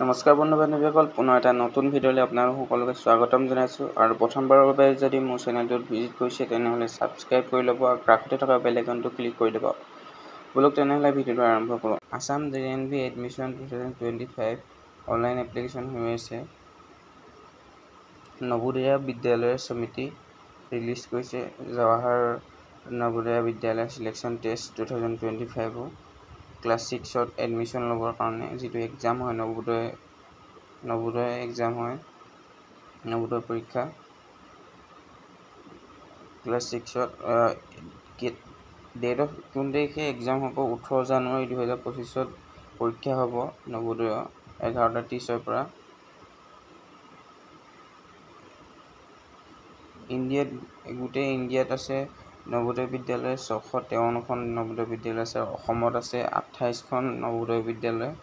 নমস্কাৰ বন্ধু বান্ধৱীসকল, পুনৰ এটা নতুন ভিডিঅ'লৈ আপোনালোক সকলোকে স্বাগতম জনাইছোঁ। আৰু প্ৰথমবাৰৰ বাবে যদি মোৰ চেনেলটোত ভিজিট কৰিছে তেনেহ'লে ছাবস্ক্ৰাইব কৰি ল'ব আৰু কাষতে থকা বেল আইকনটো ক্লিক কৰি দিব। বলক তেনেহ'লে ভিডিঅ'টো আৰম্ভ কৰোঁ। Assam JNV admission 2025 online application হৈ আছে। নবোদয়া বিদ্যালয় সমিতি ৰিলিজ কৰিছে জৱাহৰ নবোদয়া বিদ্যালয় চিলেকশ্যন টেষ্ট 2025 ক্লাছ 6ত এডমিশ্যন ল'বৰ কাৰণে যিটো এক্সাম হয়, নবোদয় এক্সাম হয়, নবোদয় পৰীক্ষা ক্লাছ 6ত ডেট অফ কোন তাৰিখে এক্সাম হ'ব? 18 জানুৱাৰী 2025ত পৰীক্ষা হ'ব নবোদয় 11:30 পৰা। গোটেই ইণ্ডিয়াত আছে নবোদয় বিদ্যালয় 653খন নবোদয় বিদ্যালয় আছে। অসমত আছে 28খন নবোদয় বিদ্যালয়।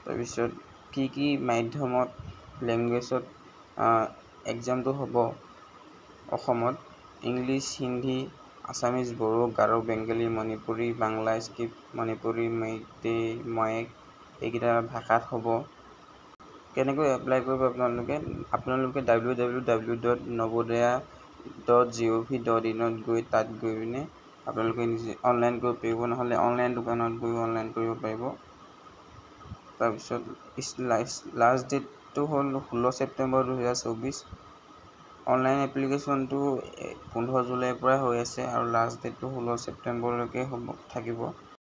তাৰপিছত কি মাধ্যমত লেংগুৱেজত এক্সামটো হ'ব? অসমত ইংলিছ, হিন্দী, আছামিজ, বড়ো, গাৰো, বেংগলী, মণিপুৰী, বাংলা, স্ক্ৰিপ্ট, মণিপুৰী, মেইটেই, ময়েক এইকেইটা ভাষাত হ'ব। কেনেকৈ এপ্লাই কৰিব আপোনালোকে www.navodaya.gov.in গৈ তাত গৈ পিনে আপোনালোকে নিজে অনলাইন কৰিব পাৰিব, নহ'লে অনলাইন দোকানত গৈ অনলাইন কৰিব পাৰিব। তাৰপিছত লাষ্ট ডেটটো হ'ল 16 ছেপ্টেম্বৰ 2024। অনলাইন এপ্লিকেশ্যনটো 15 জুলাইৰ পৰা হৈ আছে আৰু লাষ্ট ডেটটো 16 ছেপ্টেম্বৰলৈকে থাকিব।